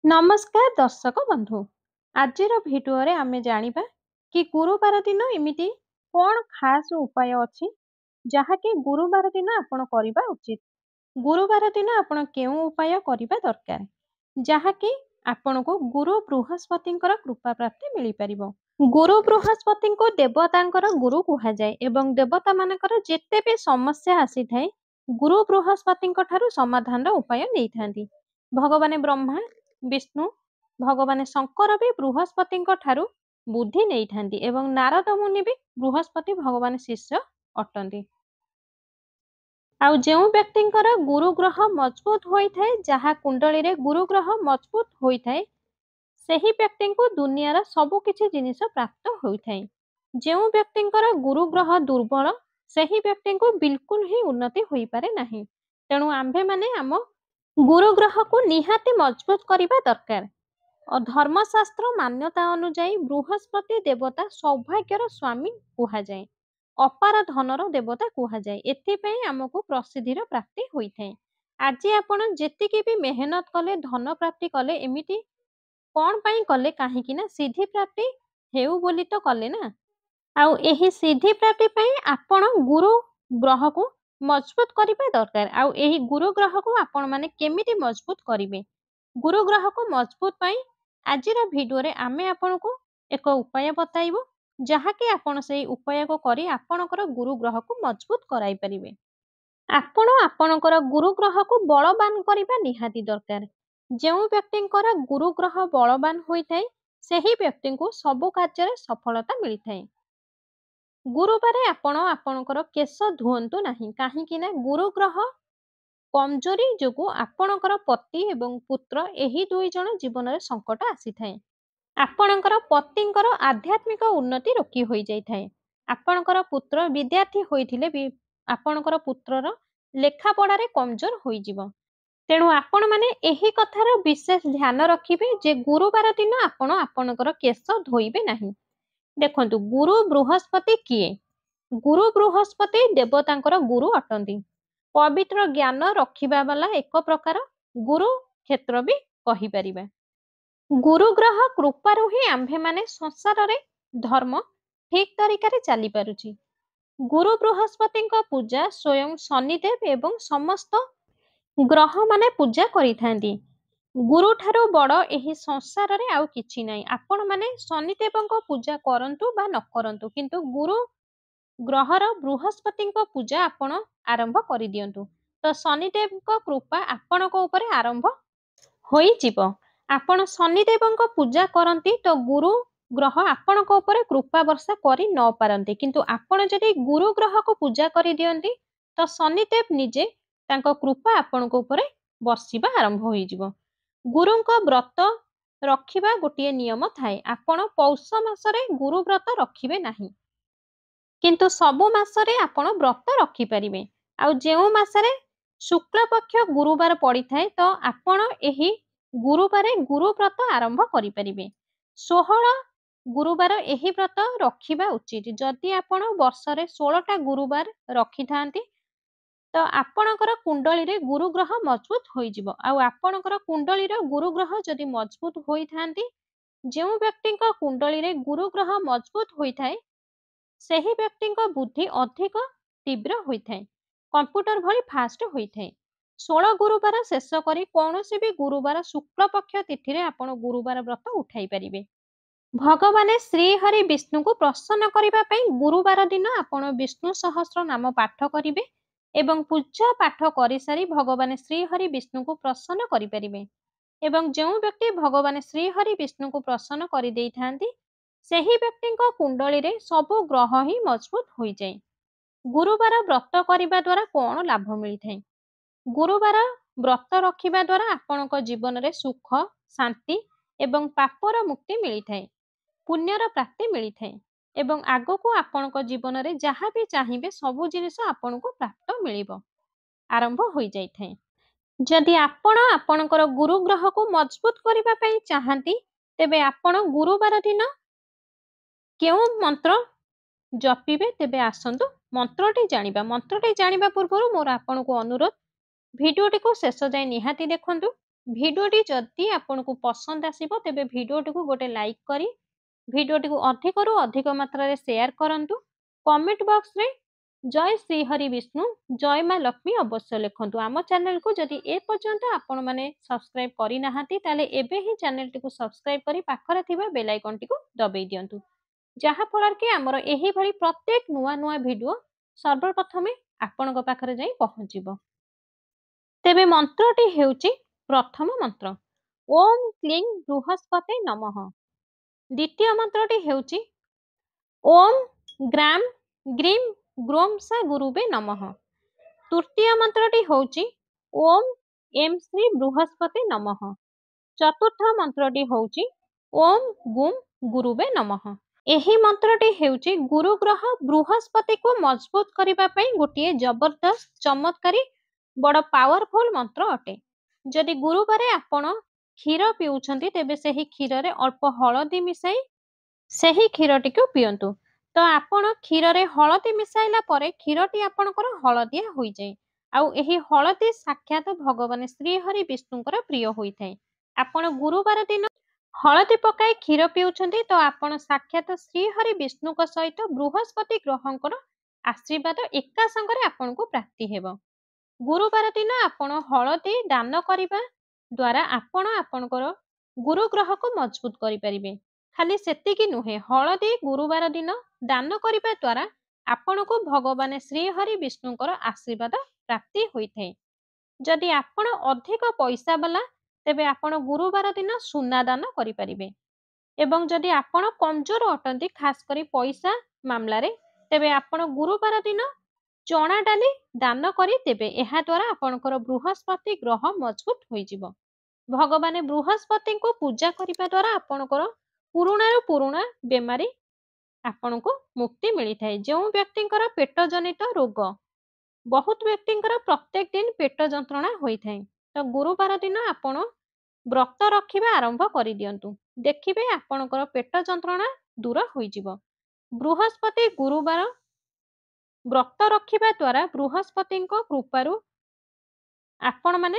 नमस्कार दर्शक बंधु। आजिर भिडियो रे आमे जानिबा कि गुरुवार दिन एमिति कौन खास उपाय अछि जहाँकि गुरुवार दिन आपण करिबा उचित। गुरुवार दिन आपण केउं उपाय करिबा दरकार जहाँकि आपणको गुरु बृहस्पतिଙ୍କର कृपा प्राप्ति मिली परिबो। गुरु बृहस्पतिଙ୍କୁ देवताଙ୍କର गुरु कुहाଯାଏ ଏବଂ ଦେବତାମାନଙ୍କର ଯେତେ ବି ସମସ୍ୟା ଆସିଥାଏ ଗୁରୁ ବୃହସ୍ପତିଙ୍କ ଠାରୁ ସମାଧାନର ଉପାୟ ନେଇଥାନ୍ତି। ଭଗବାନ ବ୍ରହ୍ମା ବିଷ୍ଣୁ ଭଗବାନ ଶଙ୍କର ବି ବୃହସ୍ପତିଙ୍କ ଠାରୁ ବୁଦ୍ଧି ନେଇଥାନ୍ତି ଏବଂ ନାରଦ ମୁନି ବି ବୃହସ୍ପତି ଭଗବାନ ଶିଷ୍ୟ ଅଟନ୍ତି। ଆଉ ଯେଉଁ ବ୍ୟକ୍ତିଙ୍କର ଗୁରୁ ଗ୍ରହ ମଜବୁତ ହୋଇଥାଏ, ଯାହା କୁଣ୍ଡଳୀରେ ଗୁରୁ ଗ୍ରହ ମଜବୁତ ହୋଇଥାଏ, ସେହି ବ୍ୟକ୍ତିଙ୍କୁ ଦୁନିଆର ସବୁ କିଛି ଜିନିଷ ପ୍ରାପ୍ତ ହୋଇଥାଏ। ଯେଉଁ ବ୍ୟକ୍ତିଙ୍କର ଗୁରୁ ଗ୍ରହ ଦୁର୍ବଳ, ସେହି ବ୍ୟକ୍ତିଙ୍କୁ ବିଲକୁଲ ହିଁ ଉନ୍ନତି ହୋଇପାରେ ନାହିଁ। ତେଣୁ ଆମ୍ଭେମାନେ ଆମ ଗୁରୁ ଗ୍ରହକୁ ନିହାତି ମଜବୁତ କରିବା ଦରକାର। ଧର୍ମଶାସ୍ତ୍ର ମାନ୍ୟତା ଅନୁଯାୟୀ ବୃହସ୍ପତି ଦେବତା ସୌଭାଗ୍ୟର ସ୍ୱାମୀ କୁହାଯାଏ, ଅପାର ଧନର ଦେବତା କୁହାଯାଏ। ଏଥିପାଇଁ ଆମକୁ ପ୍ରସିଦ୍ଧିର ପ୍ରାପ୍ତି ହୋଇଥାଏ। ଆଜି ଆପଣ ଯେତିକି ବି ମେହନତ କଲେ, ଧନ ପ୍ରାପ୍ତି କଲେ, ଏମିତି କଣ ପାଇଁ କଲେ? କାହିଁକି ନା ସିଦ୍ଧି ପ୍ରାପ୍ତି ହେଉ ବୋଲି ତ କଲେ ନା। ଆଉ ଏହି ସିଦ୍ଧି ପ୍ରାପ୍ତି ପାଇଁ ଆପଣ ଗୁରୁ ଗ୍ରହକୁ ମଜବୁତ କରିବା ଦରକାର। ଆଉ ଏହି ଗୁରୁ ଗ୍ରହକୁ ଆପଣ ମାନେ କେମିତି ମଜବୁତ କରିବେ? ଗୁରୁ ଗ୍ରହକୁ ମଜବୁତ ପାଇଁ ଆଜିର ଭିଡିଓରେ ଆମେ ଆପଣଙ୍କୁ ଏକ ଉପାୟ ବତାଇବୁ, ଯାହାକି ଆପଣ ସେହି ଉପାୟକୁ କରି ଆପଣଙ୍କର ଗୁରୁ ଗ୍ରହକୁ ମଜବୁତ କରାଇ ପାରିବେ। ଆପଣ ଆପଣଙ୍କର ଗୁରୁ ଗ୍ରହକୁ ବଳବାନ କରିବା ନିହାତି ଦରକାର। ଯେଉଁ ବ୍ୟକ୍ତିଙ୍କର ଗୁରୁ ଗ୍ରହ ବଳବାନ ହୋଇଥାଏ, ସେହି ବ୍ୟକ୍ତିଙ୍କୁ ସବୁ କାର୍ଯ୍ୟରେ ସଫଳତା ମିଳିଥାଏ। ଗୁରୁବାରେ ଆପଣ ଆପଣଙ୍କର କେଶ ଧୁଅନ୍ତୁ ନାହିଁ, କାହିଁକି ନା ଗୁରୁ ଗ୍ରହ କମଜୋରି ଯୋଗୁଁ ଆପଣଙ୍କର ପତି ଏବଂ ପୁତ୍ର ଏହି ଦୁଇ ଜଣ ଜୀବନରେ ସଙ୍କଟ ଆସିଥାଏ। ଆପଣଙ୍କର ପତିଙ୍କର ଆଧ୍ୟାତ୍ମିକ ଉନ୍ନତି ରୋକି ହୋଇଯାଇଥାଏ। ଆପଣଙ୍କର ପୁତ୍ର ବିଦ୍ୟାର୍ଥୀ ହୋଇଥିଲେ ବି ଆପଣଙ୍କର ପୁତ୍ରର ଲେଖାପଢ଼ାରେ କମଜୋର ହୋଇଯିବ। ତେଣୁ ଆପଣମାନେ ଏହି କଥାର ବିଶେଷ ଧ୍ୟାନ ରଖିବେ ଯେ ଗୁରୁବାର ଦିନ ଆପଣ ଆପଣଙ୍କର କେଶ ଧୋଇବେ ନାହିଁ। ଦେଖନ୍ତୁ, ଗୁରୁ ବୃହସ୍ପତି କିଏ? ଗୁରୁ ବୃହସ୍ପତି ଦେବତାଙ୍କର ଗୁରୁ ଅଟନ୍ତି। ପବିତ୍ର ଜ୍ଞାନ ରଖିବା ବାଲା ଏକ ପ୍ରକାର ଗୁରୁ କ୍ଷେତ୍ର ବି କହିପାରିବା। ଗୁରୁ ଗ୍ରହ କୃପାରୁ ହିଁ ଆମ୍ଭେମାନେ ସଂସାରରେ ଧର୍ମ ଠିକ ତରିକାରେ ଚାଲିପାରୁଛି। ଗୁରୁ ବୃହସ୍ପତିଙ୍କ ପୂଜା ସ୍ୱୟଂ ଶନିଦେବ ଏବଂ ସମସ୍ତ ଗ୍ରହମାନେ ପୂଜା କରିଥାନ୍ତି। ଗୁରୁଠାରୁ ବଡ଼ ଏହି ସଂସାରରେ ଆଉ କିଛି ନାହିଁ। ଆପଣମାନେ ଶନିଦେବଙ୍କ ପୂଜା କରନ୍ତୁ ବା ନ କରନ୍ତୁ, କିନ୍ତୁ ଗୁରୁ ଗ୍ରହର ବୃହସ୍ପତିଙ୍କ ପୂଜା ଆପଣ ଆରମ୍ଭ କରିଦିଅନ୍ତୁ, ତ ଶନିଦେବଙ୍କ କୃପା ଆପଣଙ୍କ ଉପରେ ଆରମ୍ଭ ହୋଇଯିବ। ଆପଣ ଶନିଦେବଙ୍କ ପୂଜା କରନ୍ତି ତ ଗୁରୁ ଗ୍ରହ ଆପଣଙ୍କ ଉପରେ କୃପା ବର୍ଷା କରି ନ ପାରନ୍ତି, କିନ୍ତୁ ଆପଣ ଯଦି ଗୁରୁ ଗ୍ରହକୁ ପୂଜା କରିଦିଅନ୍ତି ତ ଶନିଦେବ ନିଜେ ତାଙ୍କ କୃପା ଆପଣଙ୍କ ଉପରେ ବର୍ଷିବା ଆରମ୍ଭ ହୋଇଯିବ। ଗୁରୁଙ୍କ ବ୍ରତ ରଖିବା ଗୋଟିଏ ନିୟମ ଥାଏ। ଆପଣ ପୌଷ ମାସରେ ଗୁରୁ ବ୍ରତ ରଖିବେ ନାହିଁ, କିନ୍ତୁ ସବୁ ମାସରେ ଆପଣ ବ୍ରତ ରଖିପାରିବେ। ଆଉ ଯେଉଁ ମାସରେ ଶୁକ୍ଳପକ୍ଷ ଗୁରୁବାର ପଡ଼ିଥାଏ ତ ଆପଣ ଏହି ଗୁରୁବାରେ ଗୁରୁ ବ୍ରତ ଆରମ୍ଭ କରିପାରିବେ। 16 ଗୁରୁବାର ଏହି ବ୍ରତ ରଖିବା ଉଚିତ। ଯଦି ଆପଣ ବର୍ଷରେ 16ଟା ଗୁରୁବାର ରଖିଥାନ୍ତି ତ ଆପଣଙ୍କର କୁଣ୍ଡଳୀରେ ଗୁରୁ ଗ୍ରହ ମଜବୁତ ହୋଇଯିବ। ଆଉ ଆପଣଙ୍କର କୁଣ୍ଡଳୀର ଗୁରୁ ଗ୍ରହ ଯଦି ମଜବୁତ ହୋଇଥାନ୍ତି, ଯେଉଁ ବ୍ୟକ୍ତିଙ୍କ କୁଣ୍ଡଳୀରେ ଗୁରୁ ଗ୍ରହ ମଜବୁତ ହୋଇଥାଏ, ସେହି ବ୍ୟକ୍ତିଙ୍କ ବୁଦ୍ଧି ଅଧିକ ତୀବ୍ର ହୋଇଥାଏ, କମ୍ପ୍ୟୁଟର ଭଳି ଫାଷ୍ଟ ହୋଇଥାଏ। 16 ଗୁରୁବାର ଶେଷ କରି କୌଣସି ବି ଗୁରୁବାର ଶୁକ୍ଳପକ୍ଷ ତିଥିରେ ଆପଣ ଗୁରୁବାର ବ୍ରତ ଉଠାଇ ପାରିବେ। ଭଗବାନ ଶ୍ରୀହରି ବିଷ୍ଣୁଙ୍କୁ ପ୍ରସନ୍ନ କରିବା ପାଇଁ ଗୁରୁବାର ଦିନ ଆପଣ ବିଷ୍ଣୁ ସହସ୍ର ନାମ ପାଠ କରିବେ ଏବଂ ପୂଜା ପାଠ କରିସାରି ଭଗବାନ ଶ୍ରୀହରି ବିଷ୍ଣୁଙ୍କୁ ପ୍ରସନ୍ନ କରିପାରିବେ। ଏବଂ ଯେଉଁ ବ୍ୟକ୍ତି ଭଗବାନ ଶ୍ରୀହରି ବିଷ୍ଣୁଙ୍କୁ ପ୍ରସନ୍ନ କରିଦେଇଥାନ୍ତି, ସେହି ବ୍ୟକ୍ତିଙ୍କ କୁଣ୍ଡଳୀରେ ସବୁ ଗ୍ରହ ହିଁ ମଜବୁତ ହୋଇଯାଏ। ଗୁରୁବାର ବ୍ରତ କରିବା ଦ୍ୱାରା କଣ ଲାଭ ମିଳିଥାଏ? ଗୁରୁବାର ବ୍ରତ ରଖିବା ଦ୍ୱାରା ଆପଣଙ୍କ ଜୀବନରେ ସୁଖ, ଶାନ୍ତି ଏବଂ ପାପର ମୁକ୍ତି ମିଳିଥାଏ, ପୁଣ୍ୟର ପ୍ରାପ୍ତି ମିଳିଥାଏ ଏବଂ ଆଗକୁ ଆପଣଙ୍କ ଜୀବନରେ ଯାହା ବି ଚାହିଁବେ ସବୁ ଜିନିଷ ଆପଣଙ୍କୁ ପ୍ରାପ୍ତ ମିଳିବ, ଆରମ୍ଭ ହୋଇଯାଇଥାଏ। ଯଦି ଆପଣ ଆପଣଙ୍କର ଗୁରୁ ଗ୍ରହକୁ ମଜବୁତ କରିବା ପାଇଁ ଚାହାନ୍ତି, ତେବେ ଆପଣ ଗୁରୁବାର ଦିନ କେଉଁ ମନ୍ତ୍ର ଜପିବେ ତେବେ ଆସନ୍ତୁ ମନ୍ତ୍ରଟି ଜାଣିବା। ମନ୍ତ୍ରଟି ଜାଣିବା ପୂର୍ବରୁ ମୋର ଆପଣଙ୍କୁ ଅନୁରୋଧ, ଭିଡିଓଟିକୁ ଶେଷ ଯାଏ ନିହାତି ଦେଖନ୍ତୁ। भिडियोटी जदि आपको पसंद आसिबो तेबे भिडियोटी को गोटे लाइक करी भिडियोटी को अधिकरू अधिक मात्रा रे शेयर करंतु। कमेंट बॉक्स रे जय श्री हरि विष्णु जय माँ लक्ष्मी अवश्य लिखंतु। आम चैनल को जदि ए पर्यंत आपण माने सब्सक्राइब करि नाहांती ताले एबे ही चैनल टी को सब्सक्राइब करी पाखरे थिबा बेल आइकन टी को दबाई दियंतु, जहा फल कि आमर एही भली प्रत्येक नुआ नुआ भिडियो सर्वप्रथमे आपणक पाखरे जाई पहुंचिबो। तेबे मंत्रटी हेउची प्रथम मंत्र ओम क्लीं बृहस्पते नमः। द्वितीय मंत्रटी हेउची ओम ग्राम ग्रीम ग्रोम सा गुरुवे नमः। तृतीय मंत्रटी होउची ओम एम श्री बृहस्पते नमः। चतुर्थ मंत्रटी होउची ओम गुम गुरुवे नमः। एही मंत्रटी हेउची गुरु ग्रह बृहस्पति को मजबूत करिबा पई गोटिए जबरदस्त चमत्कारी बड़ पावरफुल मंत्र अटे। जदि गुरुवारे आपण क्षीर पिउछंती तेबे सेही क्षीर रे अल्प हळदी मिसाई सेही क्षीरटी को पियंतु। तो आपण क्षीर रे हळदी मिसाइला परे क्षीरटी आपणकर हळदिया होई जाय। आउ एही हळदी साक्षात भगवान श्री हरि विष्णुଙ୍କର प्रिय होइथाय। आपण गुरुवार दिन हळदी पकाई क्षीर पिउछंती तो आपण साक्षात श्री हरि विष्णुଙ୍କ सहित बृहस्पति ग्रहଙ୍କର आशीर्वाद एका संगरे आपणକୁ प्राप्ति हेबो। गुरुवार दिन आपण हळदी दान करिबा द्वारा आपण आपणकर गुरु ग्रह को मजबूत करि परिबे। खाली सेतिकी नुहे हळदी गुरुवार दिन दान करिबा द्वारा आपणକୁ भगवान श्री हरि विष्णुଙ୍କର आशीर्वाद प्राप्ति होइथाय। जदि आपण अधिक पैसा वाला तेबे आपण गुरुवार दिन सुना दान करि परिबे। एवं जदि आपण कमजोर अटंती खास करी पैसा मामला रे तेबे आपण गुरुवार दिन चना डाली दान करि देबे। एहा द्वारा आपणकर बृहस्पति ग्रह मजबूत होई जिवो। भगवान बृहस्पति को पूजा करिबा द्वारा आपणकर पुरुणा बेमारी आपणको मुक्ति मिली थाए। जो व्यक्तिंकर पेट जनित रोग बहुत व्यक्तिंकर प्रत्येक दिन पेट जंत्रणा होई थाए तो गुरुवार दिन आपण व्रत रखिबा आरंभ करि दियंतु। देखिबे आपणकर पेट जंत्रणा दूर होई जिवो। बृहस्पति गुरुवार व्रत रखिबा द्वारा बृहस्पतिଙ୍କ कृपारु आपण माने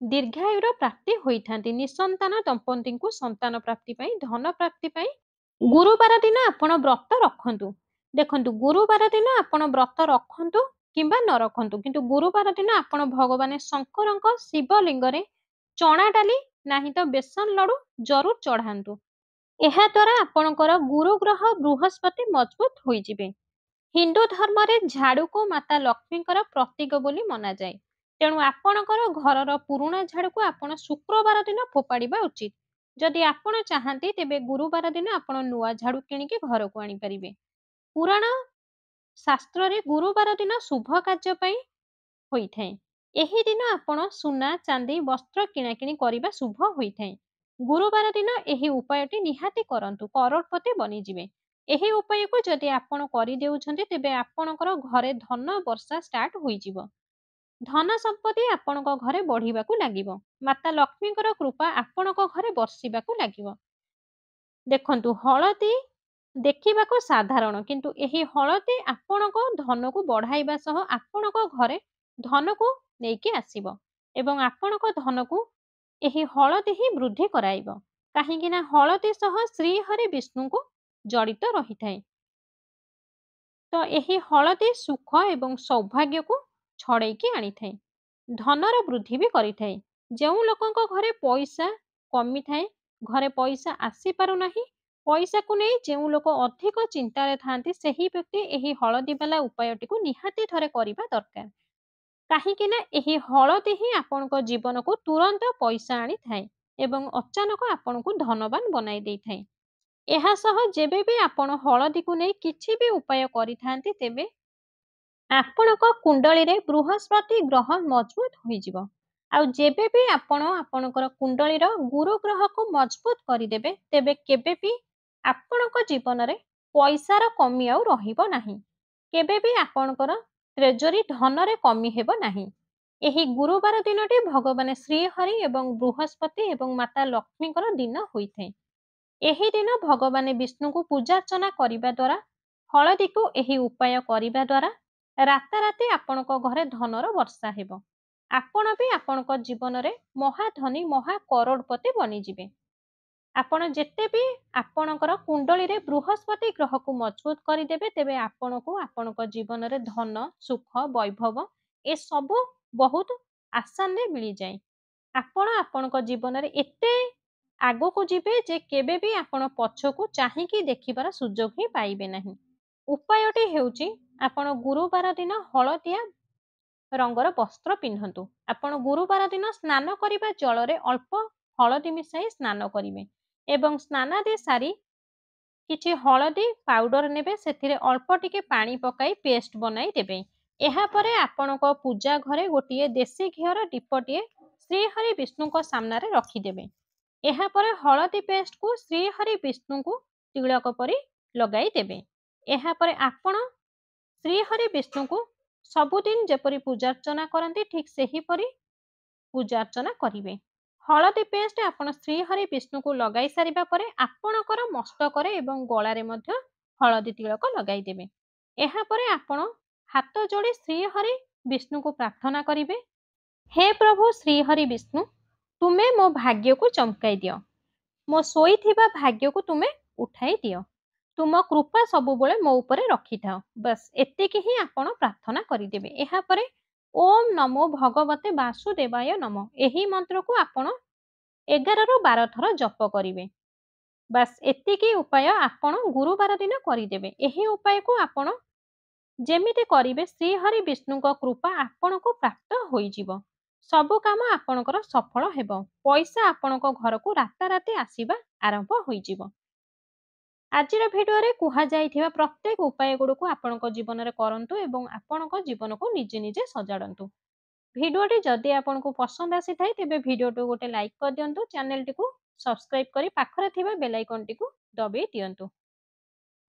दीर्घायुर प्राप्ति होइथांती। निसंतान दंपति को संतान प्राप्ति पाई धन प्राप्ति पाई गुरुवार दिन आपण व्रत रखंतु। देखंतु गुरुवार दिन आपण व्रत रखंतु किंबा न रखंतु किंतु गुरुवार दिन आपण भगवान शंकरଙ୍କ शिवलिंग रे चना डाली नाही तो बेसन लडू जरूर चढ़ांतु। एहा द्वारा आपणकर गुरु ग्रह बृहस्पति मजबूत होई जिवे। हिंदू धर्म रे झाड़ू को माता लक्ष्मीଙ୍କର प्रतीक बोली मना जाए। तेणु आपणकर घरर पुरुणा झाड़ू को आपण शुक्रवार दिन फोपाड़िबा उचित। जदि आपण चाहंती तेबे गुरुवार दिन आपण नुआ झाड़ू किनिके घर को आनी परिबे। पुराण शास्त्र रे गुरुवार दिन शुभ कार्य पई होइथाय। एही दिन आपण सुना चांदी वस्त्र किणाकिणी करिबा शुभ होइथाय। गुरुवार दिन एही उपायटी निहाती करंतु करोड़पति बनी जिवे। एही उपाय को जदि आपण करि देउछंती तेबे आपणकर घरे धन वर्षा स्टार्ट होई जिवो। धन संपत्ति आपणक घरे बढ़िबाकू लागिबो। माता लक्ष्मीଙ୍କର कृपा आपणक घरे बर्षिबाकू लागिबो। देखंतु हळदी देखिबाकू साधारण किंतु एही हळदी आपणक धन को बढ़ाइबा सह आपणक घरे धन को नेकी आसीबो एवं आपणक धन को एही हळदी ही वृद्धि कराइबो। काहेकि ना हळदी सह श्री हरि विष्णु को जड़ित रहिथाय। तो एही हळदी सुख एवं सौभाग्य को छड़ेकी आनिथाय। धनर वृद्धि भी करिथाय। जेउ लोकंक घरे पैसा कमी थाए घरे पैसा आसी पारु नाही पैसा को नहीं जेउ लोक अधिक चिंता रे थांती सेही व्यक्ति एही हळदी वाला उपायटी को निहाती थरे करिबा दरकार। काहेकि ना एही हळदी ही आपणक जीवन को तुरंत पैसा आनी थाए एवं अचानक आपणको धनवान बनाई देई थाए। एहा सह जेबे भी आपण हळदी को नहीं किछि भी उपाय करिथांती तेबे आपणक कुंडली रे बृहस्पति ग्रह मजबूत होई जिवो। आउ जेबे भी आपण आपणकर कुंडली रो गुरु ग्रह को मजबूत करि देबे तेबे केबे भी आपणक जीवन रे पैसा रो कमी आउ रहिबो नाही। केबे भी आपणकर ट्रेजरी धन रे कमी हेबो नाही। एही गुरुवार दिनटी भगवान श्री हरि एवं बृहस्पति एवं माता लक्ष्मीଙ୍କର दिन होइथाय। एही दिन भगवान विष्णु को पूजा अर्चना करिबा द्वारा हळदी को एही उपाय करिबा द्वारा राताराती आपणक घरे धनर वर्षा हेबो। ଆପଣ ବି ଆପଣଙ୍କ ଜୀବନରେ ମହାଧନୀ ମହାକରୋଡ଼ପତି ବନିଯିବେ। ଆପଣ ଯେତେ ବି ଆପଣଙ୍କର କୁଣ୍ଡଳୀରେ ବୃହସ୍ପତି ଗ୍ରହକୁ ମଜବୁତ କରିଦେବେ ତେବେ ଆପଣଙ୍କୁ ଆପଣଙ୍କ ଜୀବନରେ ଧନ, ସୁଖ, ବୈଭବ ଏସବୁ ବହୁତ ଆସାନରେ ମିଳିଯାଏ। ଆପଣ ଆପଣଙ୍କ ଜୀବନରେ ଏତେ ଆଗକୁ ଯିବେ ଯେ କେବେ ବି ଆପଣ ପଛକୁ ଚାହିଁକି ଦେଖିବାର ସୁଯୋଗ ହିଁ ପାଇବେ ନାହିଁ। ଉପାୟଟି ହେଉଛି ଆପଣ ଗୁରୁବାର ଦିନ ହଳଦିଆ ରଙ୍ଗର ବସ୍ତ୍ର ପିନ୍ଧନ୍ତୁ। ଆପଣ ଗୁରୁବାର ଦିନ ସ୍ନାନ କରିବା ଜଳରେ ଅଳ୍ପ ହଳଦୀ ମିଶାଇ ସ୍ନାନ କରିବେ ଏବଂ ସ୍ନାନାଦି ସାରି କିଛି ହଳଦୀ ପାଉଡର ନେବେ, ସେଥିରେ ଅଳ୍ପ ଟିକେ ପାଣି ପକାଇ ପେଷ୍ଟ ବନାଇ ଦେବେ। ଏହାପରେ ଆପଣଙ୍କ ପୂଜା ଘରେ ଗୋଟିଏ ଦେଶୀ ଘିଅର ଦୀପଟିଏ ଶ୍ରୀହରି ବିଷ୍ଣୁଙ୍କ ସାମ୍ନାରେ ରଖିଦେବେ। ଏହାପରେ ହଳଦୀ ପେଷ୍ଟକୁ ଶ୍ରୀହରି ବିଷ୍ଣୁଙ୍କୁ ତିଳକ ପରି ଲଗାଇ ଦେବେ। ଏହାପରେ ଆପଣ ଶ୍ରୀହରି ବିଷ୍ଣୁଙ୍କୁ ସବୁଦିନ ଯେପରି ପୂଜାର୍ଚ୍ଚନା କରନ୍ତି ଠିକ୍ ସେହିପରି ପୂଜାର୍ଚ୍ଚନା କରିବେ। ହଳଦୀ ପେଷ୍ଟ ଆପଣ ଶ୍ରୀହରି ବିଷ୍ଣୁଙ୍କୁ ଲଗାଇ ସାରିବା ପରେ ଆପଣଙ୍କର ମସ୍ତକରେ ଏବଂ ଗଳାରେ ମଧ୍ୟ ହଳଦୀ ତିଳକ ଲଗାଇଦେବେ। ଏହାପରେ ଆପଣ ହାତ ଯୋଡ଼ି ଶ୍ରୀହରି ବିଷ୍ଣୁଙ୍କୁ ପ୍ରାର୍ଥନା କରିବେ, ହେ ପ୍ରଭୁ ଶ୍ରୀହରି ବିଷ୍ଣୁ, ତୁମେ ମୋ ଭାଗ୍ୟକୁ ଚମକାଇ ଦିଅ। ମୋ ଶୋଇଥିବା ଭାଗ୍ୟକୁ ତୁମେ ଉଠାଇ ଦିଅ। ତୁମ କୃପା ସବୁବେଳେ ମୋ ଉପରେ ରଖିଥାଅ। ବାସ୍ ଏତିକି ହିଁ ଆପଣ ପ୍ରାର୍ଥନା କରିଦେବେ। ଏହାପରେ ଓମ୍ ନମୋ ଭଗବତେ ବାସୁଦେବାୟ ନମଃ ଏହି ମନ୍ତ୍ରକୁ ଆପଣ 11ରୁ 12 ଥର ଜପ କରିବେ। ବାସ୍ ଏତିକି ଉପାୟ ଆପଣ ଗୁରୁବାର ଦିନ କରିଦେବେ। ଏହି ଉପାୟକୁ ଆପଣ ଯେମିତି କରିବେ ଶ୍ରୀହରି ବିଷ୍ଣୁଙ୍କ କୃପା ଆପଣଙ୍କୁ ପ୍ରାପ୍ତ ହୋଇଯିବ। ସବୁ କାମ ଆପଣଙ୍କର ସଫଳ ହେବ। ପଇସା ଆପଣଙ୍କ ଘରକୁ ରାତାରାତି ଆସିବା ଆରମ୍ଭ ହୋଇଯିବ। ଆଜିର ଭିଡ଼ିଓରେ କୁହାଯାଇଥିବା ପ୍ରତ୍ୟେକ ଉପାୟ ଗୁଡ଼ିକୁ ଆପଣଙ୍କ ଜୀବନରେ କରନ୍ତୁ ଏବଂ ଆପଣଙ୍କ ଜୀବନକୁ ନିଜେ ନିଜେ ସଜାଡ଼ନ୍ତୁ। ଭିଡ଼ିଓଟି ଯଦି ଆପଣଙ୍କୁ ପସନ୍ଦ ଆସିଥାଏ ତେବେ ଭିଡ଼ିଓଟିକୁ ଗୋଟେ ଲାଇକ୍ କରିଦିଅନ୍ତୁ। ଚ୍ୟାନେଲଟିକୁ ସବସ୍କ୍ରାଇବ୍ କରି ପାଖରେ ଥିବା ବେଲ୍ ଆଇକନଟିକୁ ଦବାଇ ଦିଅନ୍ତୁ।